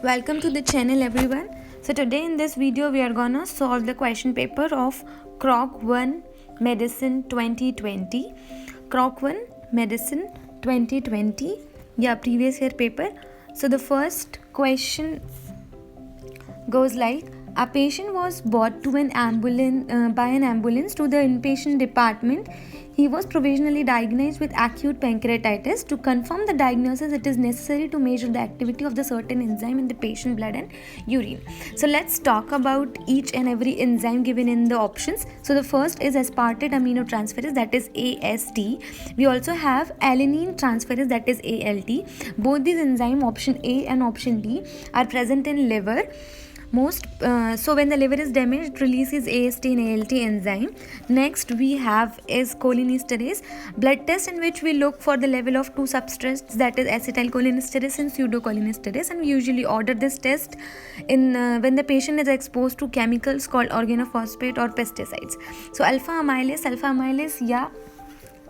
Welcome to the channel everyone. So today in this video we are gonna solve the question paper of Croc 1 Medicine 2020. Croc 1 Medicine 2020. Yeah, previous year paper. So the first question goes like, a patient was brought to an ambulance by an ambulance to the inpatient department. He was provisionally diagnosed with acute pancreatitis. To confirm the diagnosis, it is necessary to measure the activity of the certain enzyme in the patient blood and urine. So let's talk about each and every enzyme given in the options. So the first is aspartate aminotransferase, that is AST. We also have alanine transferase, that is ALT. Both these enzymes, option A and option D, are present in liver. So when the liver is damaged, it releases AST and ALT enzyme. Next we have is cholinesterase, blood test in which we look for the level of two substrates, that is acetylcholinesterase and pseudocholinesterase, and we usually order this test in when the patient is exposed to chemicals called organophosphate or pesticides. So alpha amylase, yeah,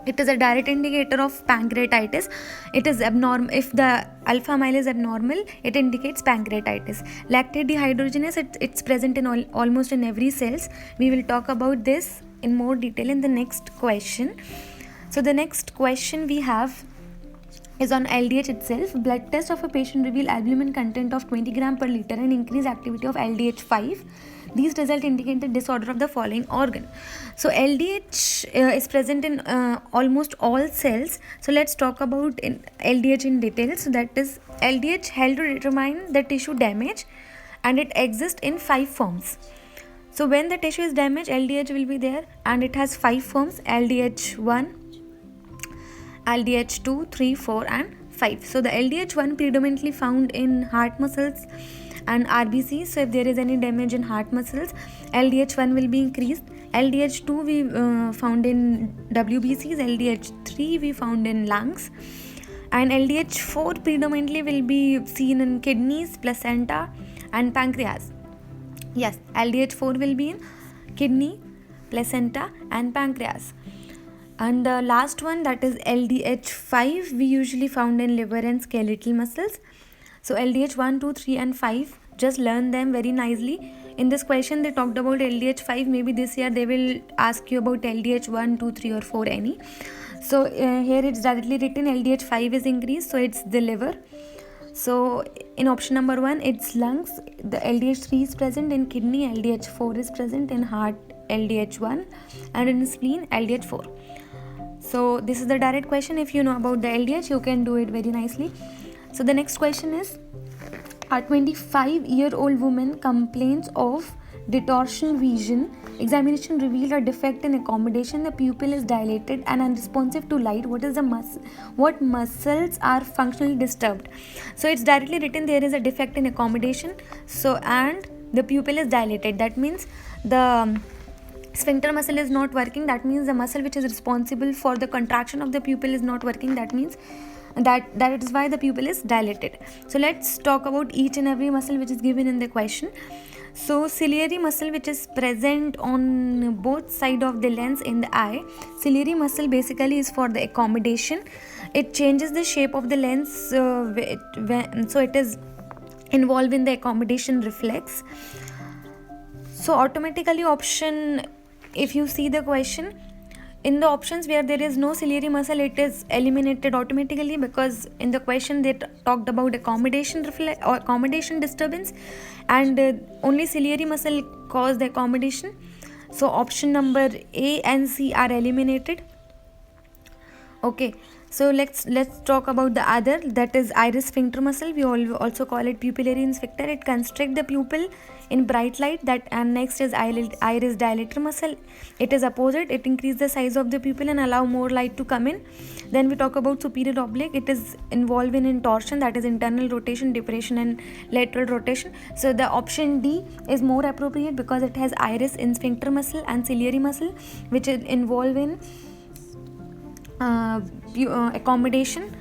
it is a direct indicator of pancreatitis. It is abnormal. If the alpha amylase is abnormal, it indicates pancreatitis. Lactate dehydrogenase, it's present in almost in every cells. We will talk about this in more detail in the next question. So the next question we have is on LDH itself. Blood test of a patient reveal albumin content of 20 gram per liter and increased activity of LDH5. These results indicate the disorder of the following organ. So LDH is present in almost all cells. So let's talk about LDH in detail. So that is, LDH helps to determine the tissue damage, and it exists in 5 forms. So when the tissue is damaged, LDH will be there, and it has 5 forms: LDH1, LDH2, 3, 4 and 5. So the LDH1 predominantly found in heart muscles and RBCs. So if there is any damage in heart muscles, LDH1 will be increased. LDH2 we found in WBCs, LDH3 we found in lungs, and LDH4 predominantly will be seen in kidneys, placenta and pancreas. Yes, LDH4 will be in kidney, placenta and pancreas. And the last one, that is LDH5, we usually found in liver and skeletal muscles. So LDH1, 2, 3 and 5, just learn them very nicely. In this question they talked about LDH5. Maybe this year they will ask you about LDH1, 2, 3 or 4 any. So here it's directly written LDH5 is increased, so it's the liver. So in option number 1 it's lungs. The LDH3 is present in kidney, LDH4 is present in heart, LDH1, and in spleen, LDH4. So this is the direct question. If you know about the LDH, you can do it very nicely. So the next question is, a 25-year-old woman complains of distortion vision. Examination revealed a defect in accommodation. The pupil is dilated and unresponsive to light. What muscles are functionally disturbed? So it's directly written there is a defect in accommodation. So and the pupil is dilated. That means the sphincter muscle is not working. That means the muscle which is responsible for the contraction of the pupil is not working. That means that is why the pupil is dilated. So let's talk about each and every muscle which is given in the question. So ciliary muscle, which is present on both sides of the lens in the eye. Ciliary muscle basically is for the accommodation. It changes the shape of the lens, so it is involved in the accommodation reflex. So automatically option, if you see the question, in the options where there is no ciliary muscle, it is eliminated automatically, because in the question they talked about accommodation disturbance, and only ciliary muscle cause the accommodation. So option number A and C are eliminated. Okay, so let's talk about the other, that is iris sphincter muscle. We also call it pupillary sphincter. It constricts the pupil in bright light. And next is iris dilator muscle. It is opposite. It increases the size of the pupil and allow more light to come in. Then we talk about superior oblique. It is involved in torsion, that is internal rotation, depression and lateral rotation. So the option D is more appropriate, because it has iris in sphincter muscle and ciliary muscle, which is involved in accommodation.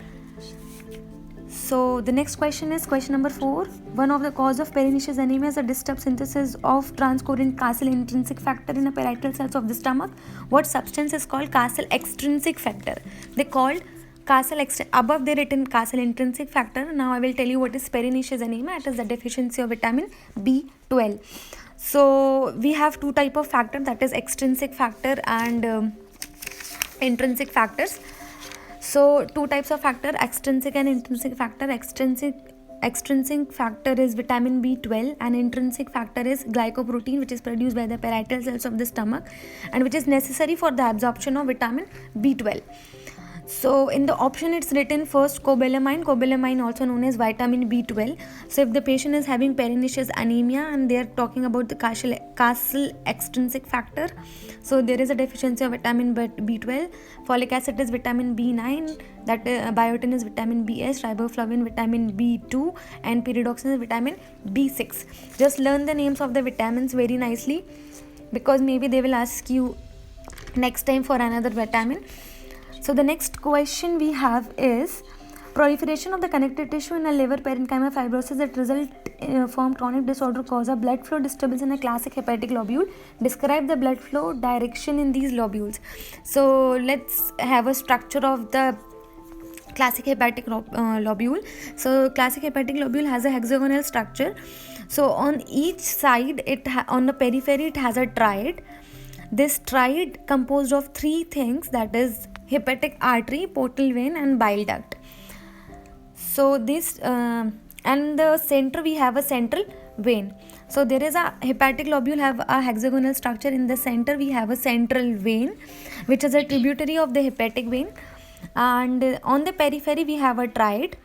So the next question is question number 4. One of the cause of pernicious anemia is a disturbed synthesis of transcoding Castle intrinsic factor in the parietal cells of the stomach. What substance is called Castle extrinsic factor? They called above they written Castle intrinsic factor. Now I will tell you what is pernicious anemia. It is the deficiency of vitamin B12. So we have two type of factor, that is extrinsic factor and intrinsic factors. So two types of factor, extrinsic and intrinsic factor. Extrinsic factor is vitamin B12 and intrinsic factor is glycoprotein, which is produced by the parietal cells of the stomach and which is necessary for the absorption of vitamin B12. So in the option it's written first cobalamin also known as vitamin B12. So if the patient is having pernicious anemia and they are talking about the Castle extrinsic factor, so there is a deficiency of vitamin B12. Folic acid is vitamin B9, that biotin is vitamin BH, riboflavin vitamin B2 and pyridoxine is vitamin B6. Just learn the names of the vitamins very nicely, because maybe they will ask you next time for another vitamin. So the next question we have is proliferation of the connective tissue in a liver parenchyma fibrosis that result from chronic disorder cause a blood flow disturbance in a classic hepatic lobule. Describe the blood flow direction in these lobules. So let's have a structure of the classic hepatic lobule. So classic hepatic lobule has a hexagonal structure. So on each side, on the periphery it has a triad. This triad composed of three things, that is hepatic artery, portal vein and bile duct. So this and the center we have a central vein. So there is a hepatic lobule have a hexagonal structure. In the center we have a central vein which is a tributary of the hepatic vein, and on the periphery we have a triad,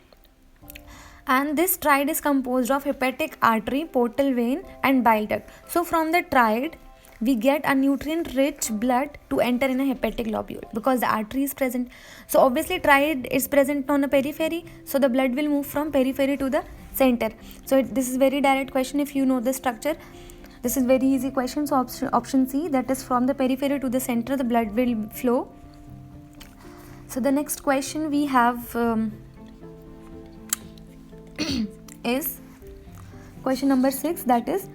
and this triad is composed of hepatic artery, portal vein and bile duct. So from the triad we get a nutrient rich blood to enter in a hepatic lobule because the artery is present. So obviously triad is present on the periphery, so the blood will move from periphery to the center. So this is very direct question if you know the structure. This is very easy question. So option C, that is from the periphery to the center the blood will flow. So the next question we have is question number 6, that is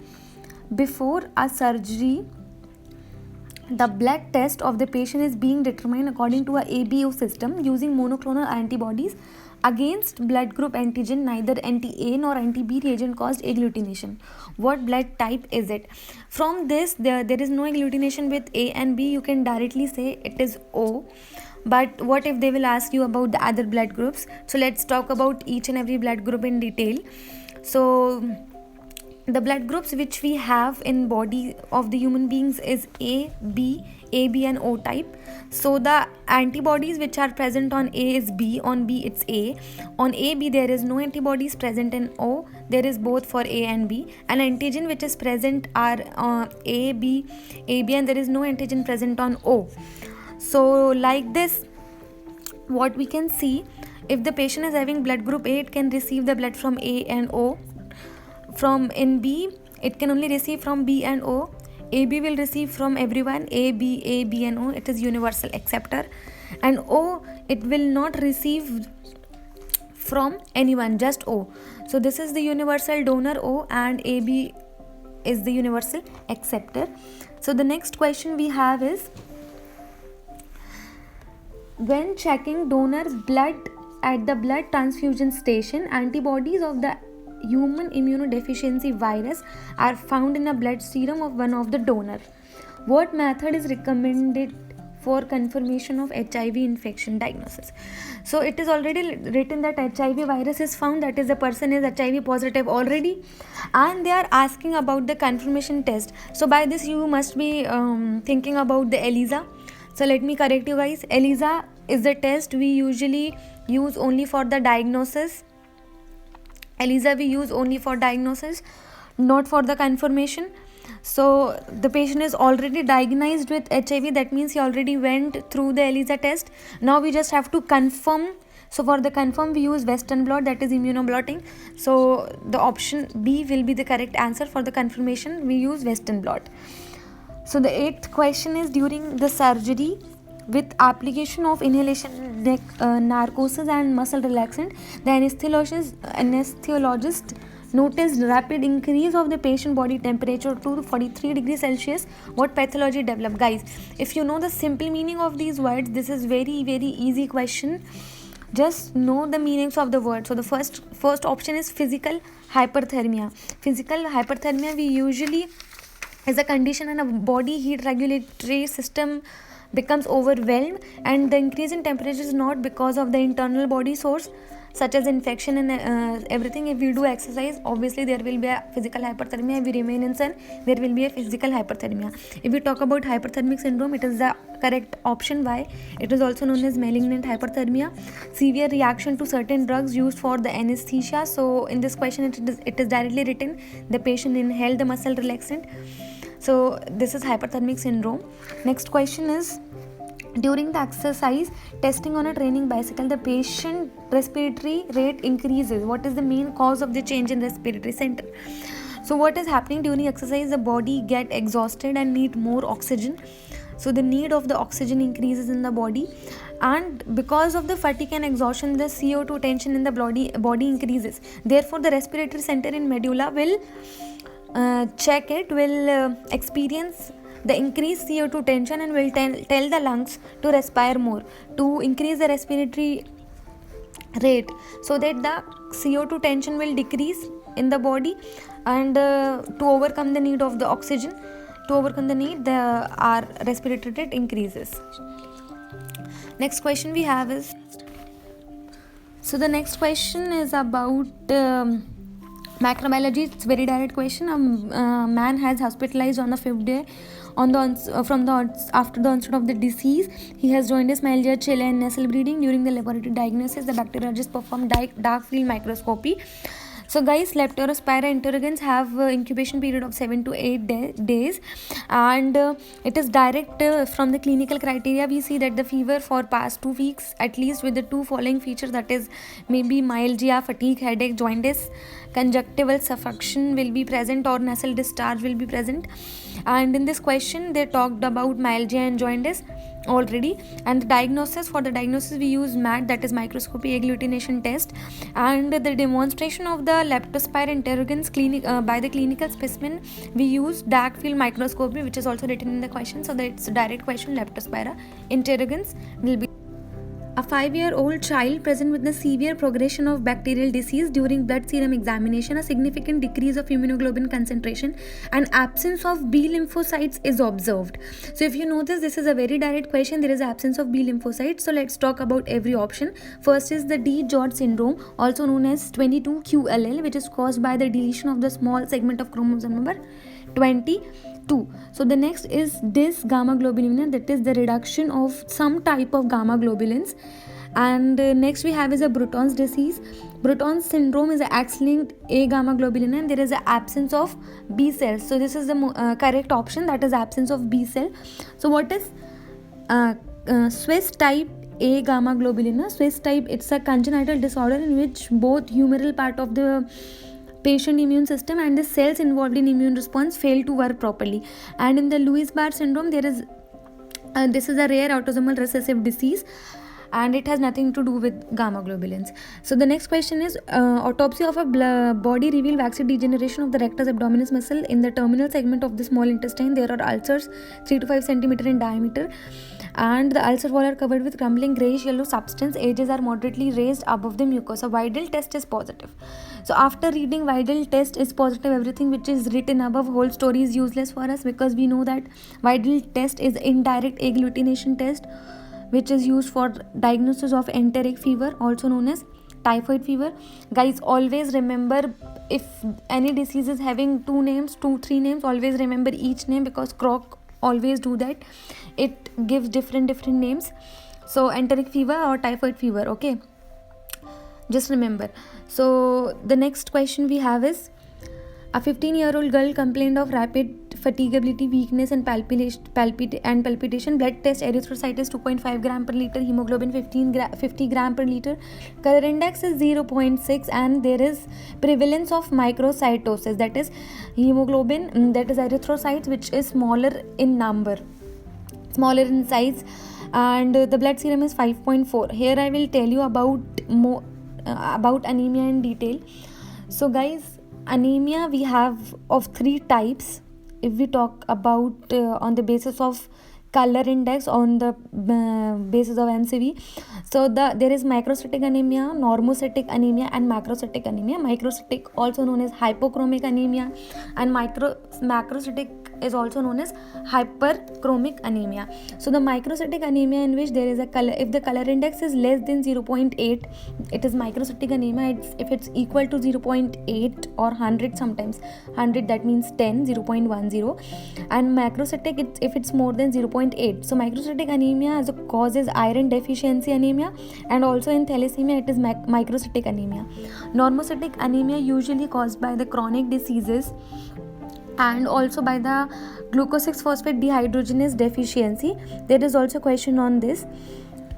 before a surgery the blood test of the patient is being determined according to a ABO system using monoclonal antibodies against blood group antigen. Neither anti-A nor anti-B reagent caused agglutination. What blood type is it? From this there is no agglutination with A and B. You can directly say it is O. But what if they will ask you about the other blood groups? So let's talk about each and every blood group in detail. So the blood groups which we have in body of the human beings is A, B and O type. So the antibodies which are present on A is B, on B it's A. On AB there is no antibodies present in O, there is both for A and B. And antigen which is present are A, B and there is no antigen present on O. So like this, what we can see, if the patient is having blood group A, it can receive the blood from A and O. From in B, it can only receive from B and O. AB will receive from everyone, A, B and O. It is universal acceptor. And O, it will not receive from anyone, just O. So this is the universal donor O, and AB is the universal acceptor. So the next question we have is, when checking donor blood at the blood transfusion station, antibodies of the human immunodeficiency virus are found in a blood serum of one of the donor. What method is recommended for confirmation of HIV infection diagnosis? So it is already written that HIV virus is found, that is the person is HIV positive already, and they are asking about the confirmation test. So by this you must be thinking about the ELISA. So let me correct you guys. ELISA is the test we usually use only for the diagnosis. ELISA we use only for diagnosis, not for the confirmation. So the patient is already diagnosed with HIV, that means he already went through the ELISA test. Now we just have to confirm. So for the confirm we use Western blot, that is immunoblotting. So the option B will be the correct answer. For the confirmation we use Western blot. So the 8th question is, during the surgery with application of inhalation narcosis and muscle relaxant, the anesthesiologist noticed rapid increase of the patient body temperature to 43 degrees Celsius. What pathology developed? Guys, if you know the simple meaning of these words, this is very easy question. Just know the meanings of the word. So the first option is physical hyperthermia. Physical hyperthermia we usually is a condition when a body heat regulatory system becomes overwhelmed, and the increase in temperature is not because of the internal body source such as infection and everything. If we do exercise, obviously there will be a physical hyperthermia. If we remain in sun, there will be a physical hyperthermia. If we talk about hyperthermic syndrome, it is the correct option. Why? It is also known as malignant hyperthermia, severe reaction to certain drugs used for the anesthesia. So in this question it is directly written the patient inhaled the muscle relaxant. So this is hyperthermic syndrome. Next question is, during the exercise testing on a training bicycle, the patient respiratory rate increases. What is the main cause of the change in respiratory center? So what is happening during exercise? The body get exhausted and need more oxygen. So the need of the oxygen increases in the body, and because of the fatigue and exhaustion, the CO2 tension in the body increases. Therefore the respiratory center in medulla will experience the increased CO2 tension and will tell the lungs to respire more, to increase the respiratory rate, so that the CO2 tension will decrease in the body, and to overcome the need of the oxygen, our respiratory rate increases. Next question we have is, so the next question is about microbiology. It's very direct question. A man has hospitalized on the 5th day after the onset of the disease. He has jaundice, myalgia, chill and nasal bleeding. During the laboratory diagnosis, the bacteriologist performed dark field microscopy. So guys, Leptospira interrogans have incubation period of 7 to 8 days, and it is direct from the clinical criteria. We see that the fever for past 2 weeks at least with the 2 following features, that is maybe myalgia, fatigue, headache, jaundice, conjunctival suffocation will be present, or nasal discharge will be present. And in this question they talked about myalgia and jaundice already. And the diagnosis, for the diagnosis we use MAT, that is microscopy agglutination test, and the demonstration of the Leptospira interrogans by the clinical specimen we use dark field microscopy, which is also written in the question. So that's a direct question. Leptospira interrogans will be a 5-year-old child present with the severe progression of bacterial disease. During blood serum examination, a significant decrease of immunoglobulin concentration and absence of B lymphocytes is observed. So if you notice, this is a very direct question. There is absence of B lymphocytes. So let's talk about every option. First is the DiGeorge syndrome, also known as 22q11, which is caused by the deletion of the small segment of chromosome number 22. So the next is dysgammaglobulinemia, that is the reduction of some type of gamma globulins. And next we have is a Bruton's disease. Bruton's syndrome is an X-linked A gamma globulin, and there is an absence of B cells. So this is the correct option, that is absence of B cell. So what is Swiss type A gamma globulin? Swiss type, it's a congenital disorder in which both humoral part of the patient immune system and the cells involved in immune response fail to work properly. And in the Lewis-Barr syndrome, there is this is a rare autosomal recessive disease, and it has nothing to do with gamma globulins. So the next question is, autopsy of a body revealed vaccine degeneration of the rectus abdominis muscle. In the terminal segment of the small intestine, there are ulcers 3 to 5 centimeter in diameter, and the ulcer wall are covered with crumbling grayish yellow substance. Edges are moderately raised above the mucosa. Weidel test is positive. So after reading Weidel test is positive, everything which is written above, whole story is useless for us, because we know that Weidel test is indirect agglutination test, which is used for diagnosis of enteric fever, also known as typhoid fever. Guys, always remember, if any disease is having 3 names, always remember each name, because Croc always do that. It gives different names. So enteric fever or typhoid fever, okay, just remember. So the next question we have is, a 15-year-old girl complained of rapid fatigability, weakness and palpitation. Blood test erythrocyte is 2.5 gram per liter, hemoglobin 50 gram per liter, color index is 0.6, and there is prevalence of microcytosis, that is hemoglobin, that is erythrocytes, which is smaller in number, smaller in size, and the blood serum is 5.4. Here I will tell you about more about anemia in detail. So guys, anemia we have of 3 types. If we talk about on the basis of color index on the basis of MCV. So there is microcytic anemia, normocytic anemia, and macrocytic anemia. Microcytic also known as hypochromic anemia, and macrocytic is also known as hyperchromic anemia. So the microcytic anemia, in which there is a color, if the color index is less than 0.8, it is microcytic anemia. If it's equal to 0.8 or 100, sometimes 100, that means 10, 0.10. And macrocytic, if it's more than 0.8. So microcytic anemia as a cause is iron deficiency anemia, and also in thalassemia it is microcytic anemia. Normocytic anemia usually caused by the chronic diseases and also by the glucose 6-phosphate dehydrogenase deficiency. There is also a question on this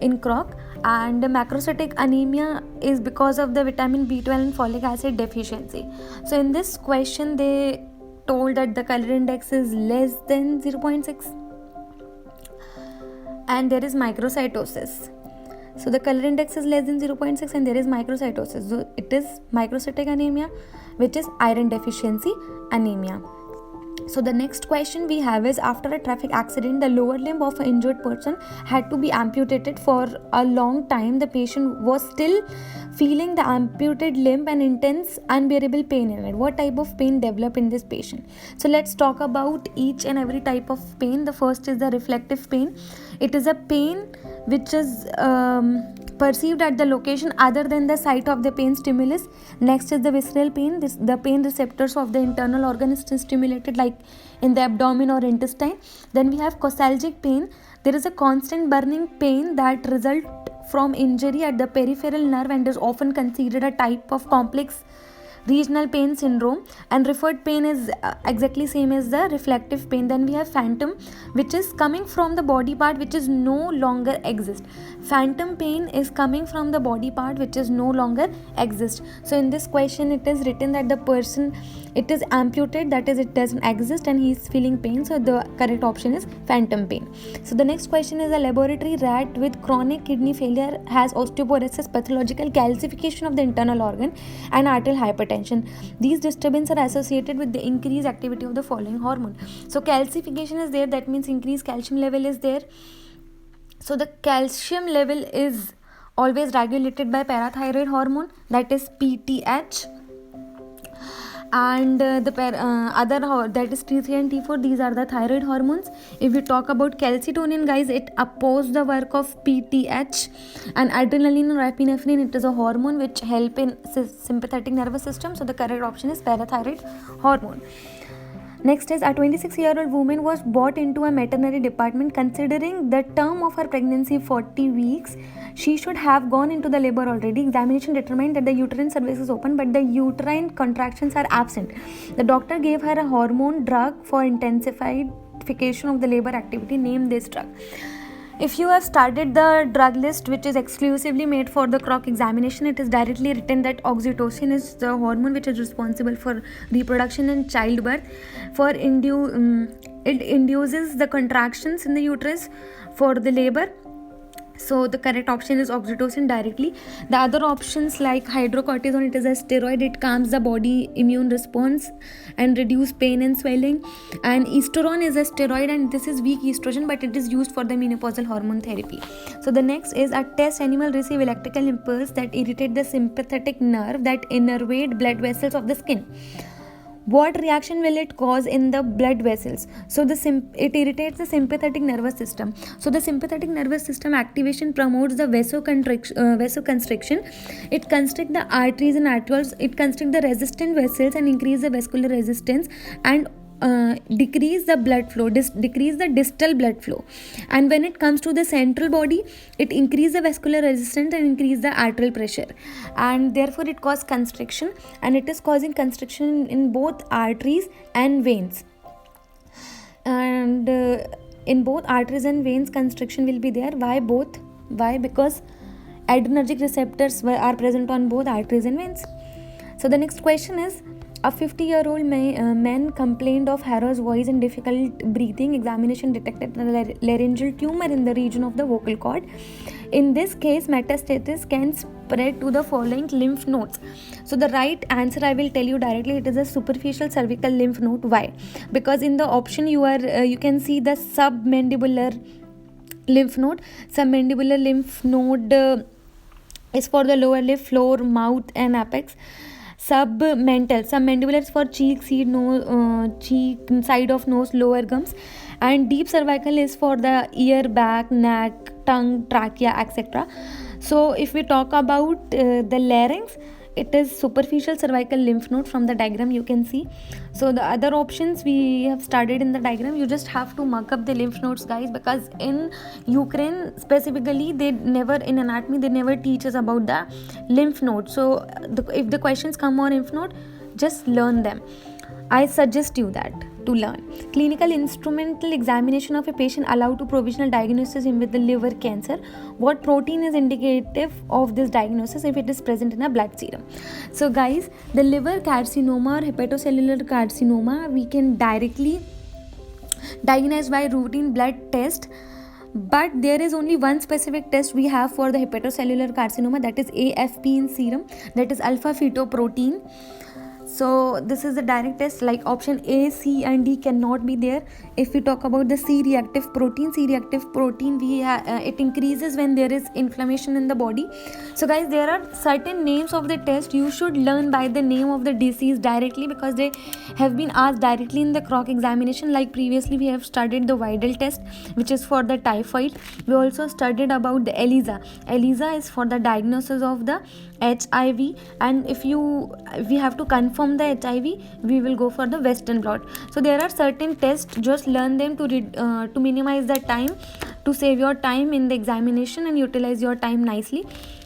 in CROC. And macrocytic anemia is because of the vitamin B12 and folic acid deficiency. So in this question they told that the color index is less than 0.6, and there is microcytosis. So the color index is less than 0.6 and there is microcytosis. So it is microcytic anemia, which is iron deficiency anemia. So the next question we have is, after a traffic accident, the lower limb of an injured person had to be amputated. For a long time, the patient was still feeling the amputated limb and intense unbearable pain in it. What type of pain developed in this patient? So let's talk about each and every type of pain. The first is the reflective pain. It is a pain which is perceived at the location other than the site of the pain stimulus. Next is the visceral pain. The pain receptors of the internal organ is stimulated, like in the abdomen or intestine. Then we have causalgic pain. There is a constant burning pain that results from injury at the peripheral nerve and is often considered a type of complex regional pain syndrome, and referred pain is exactly same as the reflective pain. Then we have phantom, which is coming from the body part which is no longer exist. Phantom pain is coming from the body part which is no longer exist. So in this question it is written that the person, it is amputated, that is it doesn't exist and he is feeling pain. So the correct option is phantom pain. So the next question is, a laboratory rat with chronic kidney failure has osteoporosis, pathological calcification of the internal organ, and arterial hypertension. These disturbances are associated with the increased activity of the following hormone. So calcification is there, that means increased calcium level is there. So the calcium level is always regulated by parathyroid hormone, that is PTH, and other that is T3 and T4. These are the thyroid hormones. If we talk about calcitonin, guys, it opposes the work of PTH. And adrenaline or epinephrine, it is a hormone which help in sympathetic nervous system. So the correct option is parathyroid hormone. Next is, a 26-year-old woman was brought into a maternity department. Considering the term of her pregnancy 40 weeks, she should have gone into the labor already. Examination determined that the uterine cervix is open but the uterine contractions are absent. The doctor gave her a hormone drug for intensification of the labor activity. Name this drug. If you have started the drug list which is exclusively made for the CROC examination, it is directly written that oxytocin is the hormone which is responsible for reproduction and childbirth. It induces the contractions in the uterus for the labor. So the correct option is oxytocin directly. The other options like hydrocortisone, it is a steroid, it calms the body immune response and reduce pain and swelling. And estrone is a steroid and this is weak estrogen, but it is used for the menopausal hormone therapy. So the next is, a test animal receive electrical impulse that irritate the sympathetic nerve that innervate blood vessels of the skin. What reaction will it cause in the blood vessels? So it irritates the sympathetic nervous system. So the sympathetic nervous system activation promotes the vasoconstriction. It constricts the arteries and arterioles. It constricts the resistant vessels and increase the vascular resistance and decrease the blood flow, decrease the distal blood flow. And when it comes to the central body, it increase the vascular resistance and increase the arterial pressure, and therefore it causes constriction, and it is causing constriction in both arteries and veins. And in both arteries and veins constriction will be there. Why both? Why? Because adrenergic receptors are present on both arteries and veins. So the next question is, A 50-year-old man complained of hoarse voice and difficult breathing. Examination detected a laryngeal tumor in the region of the vocal cord. In this case, metastasis can spread to the following lymph nodes. So the right answer, I will tell you directly, it is a superficial cervical lymph node. Why? Because in the option you can see the submandibular lymph node. Submandibular lymph node is for the lower lip, floor, mouth, and apex. Submandibular is for cheek, cheek, side of nose, lower gums, and deep cervical is for the ear, back, neck, tongue, trachea, etc. So if we talk about the larynx, it is superficial cervical lymph node. From the diagram you can see. So the other options we have studied in the diagram. You just have to mark up the lymph nodes, guys, because in Ukraine specifically, they never, in anatomy, they never teach us about the lymph node. So if the questions come on lymph node, just learn them. I suggest you that to learn. Clinical instrumental examination of a patient allowed to provisional diagnosis him with the liver cancer. What protein is indicative of this diagnosis if it is present in a blood serum? So guys, the liver carcinoma or hepatocellular carcinoma, we can directly diagnose by routine blood test. But there is only one specific test we have for the hepatocellular carcinoma, that is AFP in serum, that is alpha fetoprotein. So this is the direct test. Like option A, C and D cannot be there. If we talk about the C-reactive protein, it increases when there is inflammation in the body. So guys, there are certain names of the test you should learn by the name of the disease directly, because they have been asked directly in the crock examination. Like previously we have studied the Vidal test, which is for the typhoid. We also studied about the ELISA. ELISA is for the diagnosis of the HIV, and if we have to confirm the HIV, we will go for the Western blot. So there are certain tests, just learn them to minimize the time, to save your time in the examination and utilize your time nicely.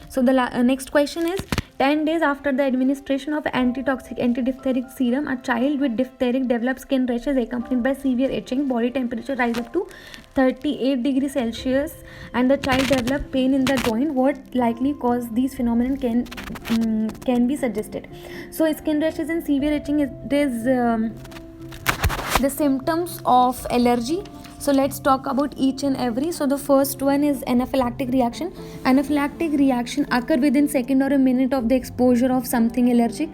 So the next question is, 10 days after the administration of antitoxic anti-diphtheric serum, a child with diphtheric develops skin rashes accompanied by severe itching. Body temperature rise up to 38 degrees Celsius, and the child develops pain in the joint. What likely cause these phenomena can be suggested? So skin rashes and severe itching, it is the symptoms of allergy. So let's talk about each and every. So the first one is anaphylactic reaction. Anaphylactic reaction occur within second or a minute of the exposure of something allergic.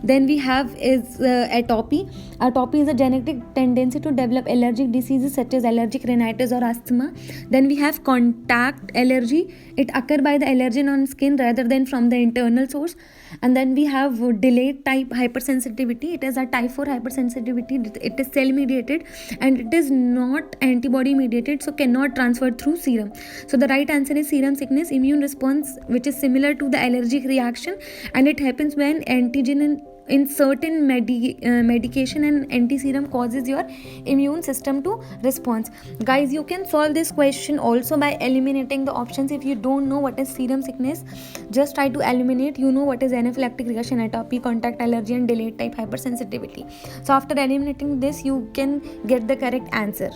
Then we have is atopy. Atopy is a genetic tendency to develop allergic diseases such as allergic rhinitis or asthma. Then we have contact allergy. It occurs by the allergen on skin rather than from the internal source. And then we have delayed type hypersensitivity. It is a type 4 hypersensitivity. It is cell mediated and it is not antibody mediated, so cannot transfer through serum. So the right answer is serum sickness, immune response which is similar to the allergic reaction, and it happens when antigen in certain medication and anti-serum causes your immune system to respond. Guys, you can solve this question also by eliminating the options. If you don't know what is serum sickness, just try to eliminate. You know what is anaphylactic reaction, atopy, contact allergy and delayed type hypersensitivity. So after eliminating this, you can get the correct answer.